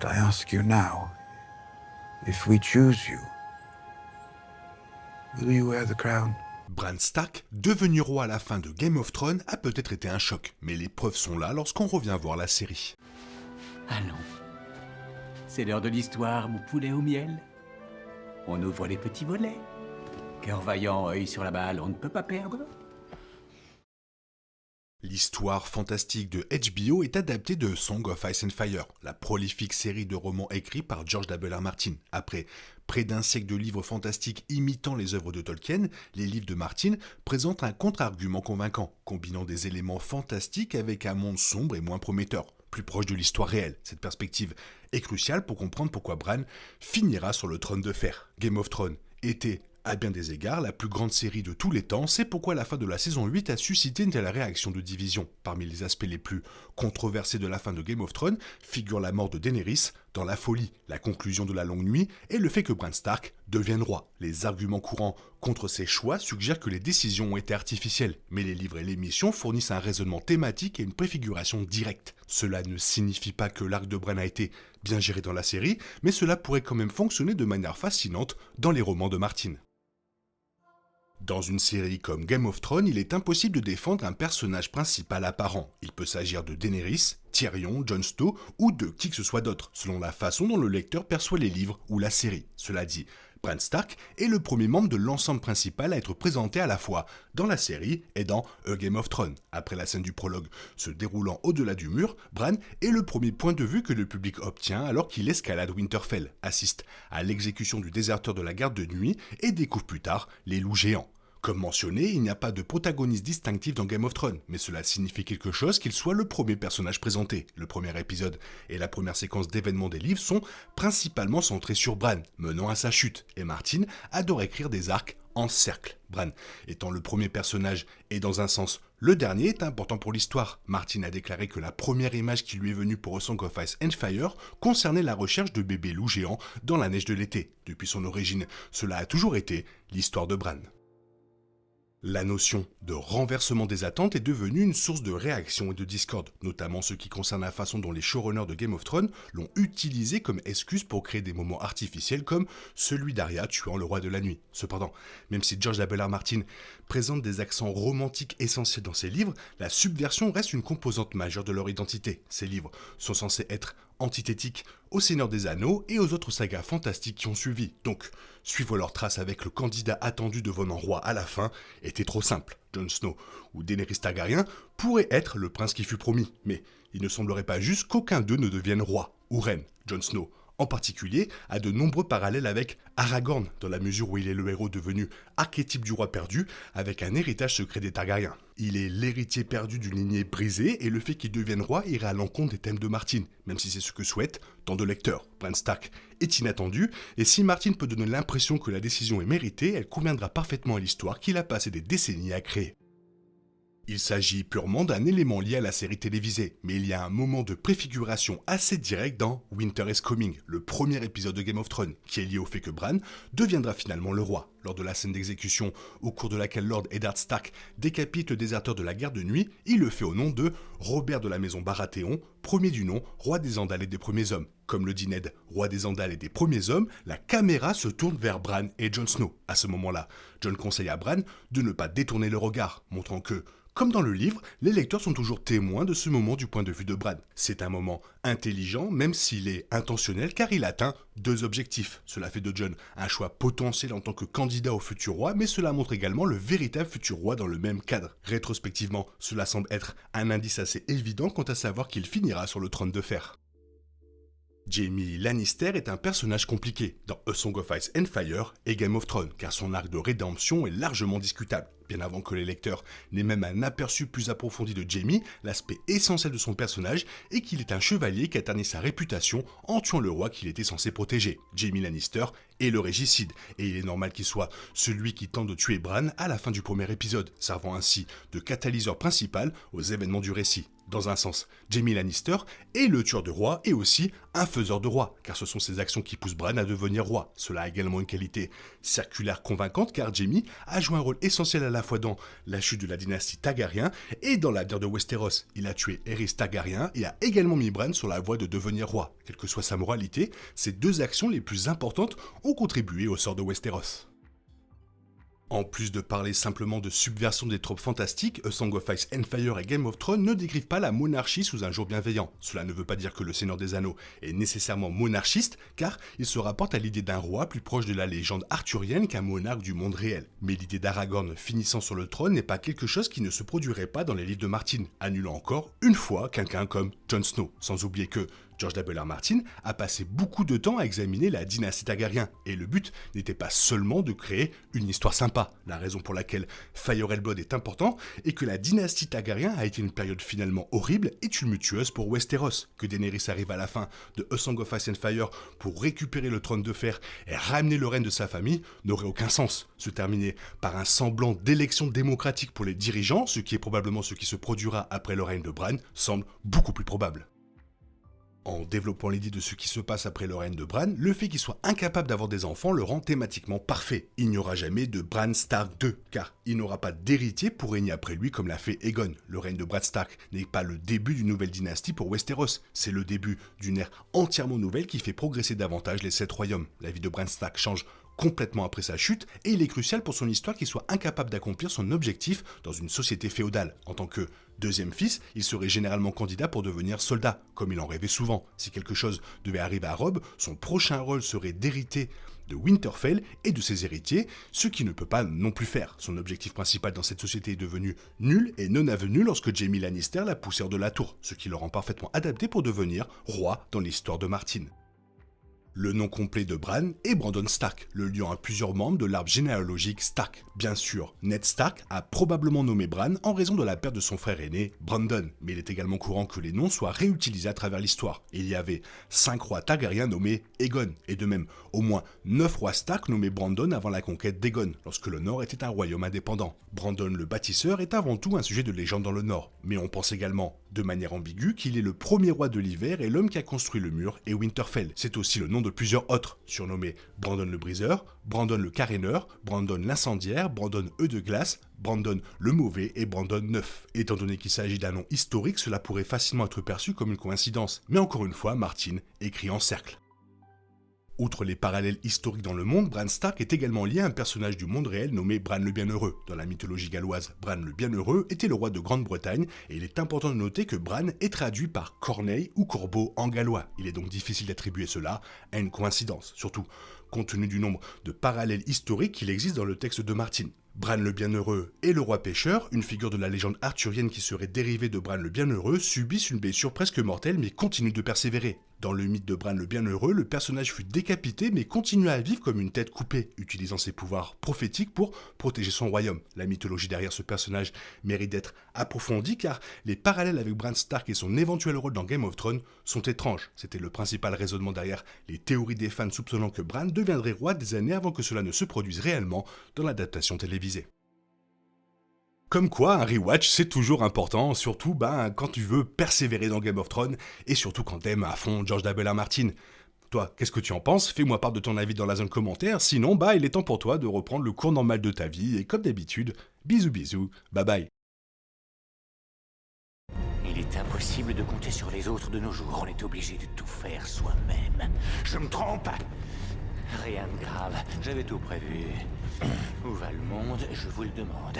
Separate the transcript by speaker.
Speaker 1: But I ask you now, if we choose you, will you wear the crown?
Speaker 2: Bran Stark, devenu roi à la fin de Game of Thrones, a peut-être été un choc, mais les preuves sont là lorsqu'on revient voir la série.
Speaker 3: Allons. C'est l'heure de l'histoire, mon poulet au miel. On ouvre les petits volets. Cœur vaillant, œil sur la balle, on ne peut pas perdre.
Speaker 2: L'histoire fantastique de HBO est adaptée de Song of Ice and Fire, la prolifique série de romans écrits par George W.R. Martin. Après près d'un siècle de livres fantastiques imitant les œuvres de Tolkien, les livres de Martin présentent un contre-argument convaincant, combinant des éléments fantastiques avec un monde sombre et moins prometteur, plus proche de l'histoire réelle. Cette perspective est cruciale pour comprendre pourquoi Bran finira sur le trône de fer. Game of Thrones était à bien des égards, la plus grande série de tous les temps, c'est pourquoi la fin de la saison 8 a suscité une telle réaction de division. Parmi les aspects les plus controversés de la fin de Game of Thrones figure la mort de Daenerys dans la folie, la conclusion de la longue nuit et le fait que Bran Stark devienne roi. Les arguments courants contre ces choix suggèrent que les décisions ont été artificielles, mais les livres et l'émission fournissent un raisonnement thématique et une préfiguration directe. Cela ne signifie pas que l'arc de Bran a été bien géré dans la série, mais cela pourrait quand même fonctionner de manière fascinante dans les romans de Martin. Dans une série comme Game of Thrones, il est impossible de défendre un personnage principal apparent. Il peut s'agir de Daenerys, Tyrion, Jon Snow ou de qui que ce soit d'autre, selon la façon dont le lecteur perçoit les livres ou la série. Cela dit, Bran Stark est le premier membre de l'ensemble principal à être présenté à la fois dans la série et dans A Game of Thrones. Après la scène du prologue se déroulant au-delà du mur, Bran est le premier point de vue que le public obtient alors qu'il escalade Winterfell, assiste à l'exécution du déserteur de la garde de nuit et découvre plus tard les loups géants. Comme mentionné, il n'y a pas de protagoniste distinctif dans Game of Thrones, mais cela signifie quelque chose qu'il soit le premier personnage présenté. Le premier épisode et la première séquence d'événements des livres sont principalement centrés sur Bran, menant à sa chute, et Martin adore écrire des arcs en cercle. Bran étant le premier personnage et dans un sens le dernier est important pour l'histoire. Martin a déclaré que la première image qui lui est venue pour A Song of Ice and Fire concernait la recherche de bébés loups géants dans la neige de l'été. Depuis son origine, cela a toujours été l'histoire de Bran. La notion de renversement des attentes est devenue une source de réaction et de discorde, notamment ce qui concerne la façon dont les showrunners de Game of Thrones l'ont utilisé comme excuse pour créer des moments artificiels comme celui d'Arya tuant le roi de la nuit. Cependant, même si George W.R. Martin présente des accents romantiques essentiels dans ses livres, la subversion reste une composante majeure de leur identité. Ces livres sont censés être antithétiques au Seigneur des Anneaux et aux autres sagas fantastiques qui ont suivi. Donc, suivre leurs traces avec le candidat attendu devenant roi à la fin était trop simple. Jon Snow ou Daenerys Targaryen pourraient être le prince qui fut promis, mais il ne semblerait pas juste qu'aucun d'eux ne devienne roi ou reine. Jon Snow, en particulier, a de nombreux parallèles avec Aragorn, dans la mesure où il est le héros devenu archétype du roi perdu, avec un héritage secret des Targaryens. Il est l'héritier perdu d'une lignée brisée, et le fait qu'il devienne roi irait à l'encontre des thèmes de Martin, même si c'est ce que souhaitent tant de lecteurs. Bran Stark est inattendu, et si Martin peut donner l'impression que la décision est méritée, elle conviendra parfaitement à l'histoire qu'il a passé des décennies à créer. Il s'agit purement d'un élément lié à la série télévisée, mais il y a un moment de préfiguration assez direct dans Winter is Coming, le premier épisode de Game of Thrones, qui est lié au fait que Bran deviendra finalement le roi. Lors de la scène d'exécution, au cours de laquelle Lord Eddard Stark décapite le déserteur de la garde de nuit, il le fait au nom de Robert de la maison Baratheon, premier du nom, roi des Andals et des premiers hommes. Comme le dit Ned, roi des Andals et des premiers hommes, la caméra se tourne vers Bran et Jon Snow. À ce moment-là, Jon conseille à Bran de ne pas détourner le regard, montrant que, comme dans le livre, les lecteurs sont toujours témoins de ce moment du point de vue de Bran. C'est un moment intelligent, même s'il est intentionnel, car il atteint deux objectifs. Cela fait de Jon un choix potentiel en tant que candidat au futur roi, mais cela montre également le véritable futur roi dans le même cadre. Rétrospectivement, cela semble être un indice assez évident quant à savoir qu'il finira sur le trône de fer. Jaime Lannister est un personnage compliqué dans A Song of Ice and Fire et Game of Thrones, car son arc de rédemption est largement discutable. Bien avant que les lecteurs n'aient même un aperçu plus approfondi de Jaime, l'aspect essentiel de son personnage est qu'il est un chevalier qui a terni sa réputation en tuant le roi qu'il était censé protéger. Jaime Lannister est le régicide, et il est normal qu'il soit celui qui tente de tuer Bran à la fin du premier épisode, servant ainsi de catalyseur principal aux événements du récit. Dans un sens, Jaime Lannister est le tueur de roi et aussi un faiseur de roi, car ce sont ses actions qui poussent Bran à devenir roi. Cela a également une qualité circulaire convaincante, car Jaime a joué un rôle essentiel à la la fois dans la chute de la dynastie Targaryen et dans l'avenir de Westeros. Il a tué Aerys Targaryen et a également mis Bran sur la voie de devenir roi. Quelle que soit sa moralité, ces deux actions les plus importantes ont contribué au sort de Westeros. En plus de parler simplement de subversion des tropes fantastiques, A Song of Ice and Fire et Game of Thrones ne décrivent pas la monarchie sous un jour bienveillant. Cela ne veut pas dire que le Seigneur des Anneaux est nécessairement monarchiste, car il se rapporte à l'idée d'un roi plus proche de la légende arthurienne qu'un monarque du monde réel. Mais l'idée d'Aragorn finissant sur le trône n'est pas quelque chose qui ne se produirait pas dans les livres de Martin, annulant encore une fois quelqu'un comme Jon Snow, sans oublier que George W.R. Martin a passé beaucoup de temps à examiner la dynastie Targaryen, et le but n'était pas seulement de créer une histoire sympa. La raison pour laquelle Fire and Blood est important est que la dynastie Targaryen a été une période finalement horrible et tumultueuse pour Westeros. Que Daenerys arrive à la fin de A Song of Ice and Fire pour récupérer le trône de fer et ramener le règne de sa famille n'aurait aucun sens. Se terminer par un semblant d'élection démocratique pour les dirigeants, ce qui est probablement ce qui se produira après le règne de Bran, semble beaucoup plus probable. En développant l'idée de ce qui se passe après le règne de Bran, le fait qu'il soit incapable d'avoir des enfants le rend thématiquement parfait. Il n'y aura jamais de Bran Stark II, car il n'aura pas d'héritier pour régner après lui comme l'a fait Aegon. Le règne de Bran Stark n'est pas le début d'une nouvelle dynastie pour Westeros, c'est le début d'une ère entièrement nouvelle qui fait progresser davantage les 7 royaumes. La vie de Bran Stark change complètement après sa chute, et il est crucial pour son histoire qu'il soit incapable d'accomplir son objectif dans une société féodale. En tant que deuxième fils, il serait généralement candidat pour devenir soldat, comme il en rêvait souvent. Si quelque chose devait arriver à Robb, son prochain rôle serait d'hériter de Winterfell et de ses héritiers, ce qu'il ne peut pas non plus faire. Son objectif principal dans cette société est devenu nul et non avenu lorsque Jaime Lannister l'a poussé hors de la tour, ce qui le rend parfaitement adapté pour devenir roi dans l'histoire de Martin. Le nom complet de Bran est Brandon Stark, le liant à plusieurs membres de l'arbre généalogique Stark. Bien sûr, Ned Stark a probablement nommé Bran en raison de la perte de son frère aîné, Brandon, mais il est également courant que les noms soient réutilisés à travers l'histoire. Il y avait 5 rois Targaryens nommés Aegon, et de même, au moins 9 rois Stark nommés Brandon avant la conquête d'Aegon, lorsque le Nord était un royaume indépendant. Brandon le bâtisseur est avant tout un sujet de légende dans le Nord, mais on pense également, de manière ambiguë, qu'il est le premier roi de l'hiver et l'homme qui a construit le mur et Winterfell. C'est aussi le nom de plusieurs autres, surnommés Brandon le briseur, Brandon le caréneur, Brandon l'incendiaire, Brandon œuf de glace, Brandon le mauvais et Brandon neuf. Étant donné qu'il s'agit d'un nom historique, cela pourrait facilement être perçu comme une coïncidence. Mais encore une fois, Martin écrit en cercle. Outre les parallèles historiques dans le monde, Bran Stark est également lié à un personnage du monde réel nommé Bran le Bienheureux. Dans la mythologie galloise, Bran le Bienheureux était le roi de Grande-Bretagne et il est important de noter que Bran est traduit par Corneille ou Corbeau en gallois. Il est donc difficile d'attribuer cela à une coïncidence, surtout compte tenu du nombre de parallèles historiques qu'il existe dans le texte de Martin. Bran le Bienheureux et le roi pêcheur, une figure de la légende arthurienne qui serait dérivée de Bran le Bienheureux, subissent une blessure presque mortelle mais continuent de persévérer. Dans le mythe de Bran le Bienheureux, le personnage fut décapité mais continua à vivre comme une tête coupée, utilisant ses pouvoirs prophétiques pour protéger son royaume. La mythologie derrière ce personnage mérite d'être approfondie car les parallèles avec Bran Stark et son éventuel rôle dans Game of Thrones sont étranges. C'était le principal raisonnement derrière les théories des fans soupçonnant que Bran deviendrait roi des années avant que cela ne se produise réellement dans l'adaptation télévisée. Comme quoi, un rewatch c'est toujours important, surtout quand tu veux persévérer dans Game of Thrones et surtout quand t'aimes à fond George W.R. Martin. Toi, qu'est-ce que tu en penses? Fais-moi part de ton avis dans la zone commentaire, sinon il est temps pour toi de reprendre le cours normal de ta vie et comme d'habitude, bisous bisous, bye bye.
Speaker 4: Il est impossible de compter sur les autres de nos jours, on est obligé de tout faire soi-même. Je me trompe? Rien de grave, j'avais tout prévu. Où va le monde, je vous le demande.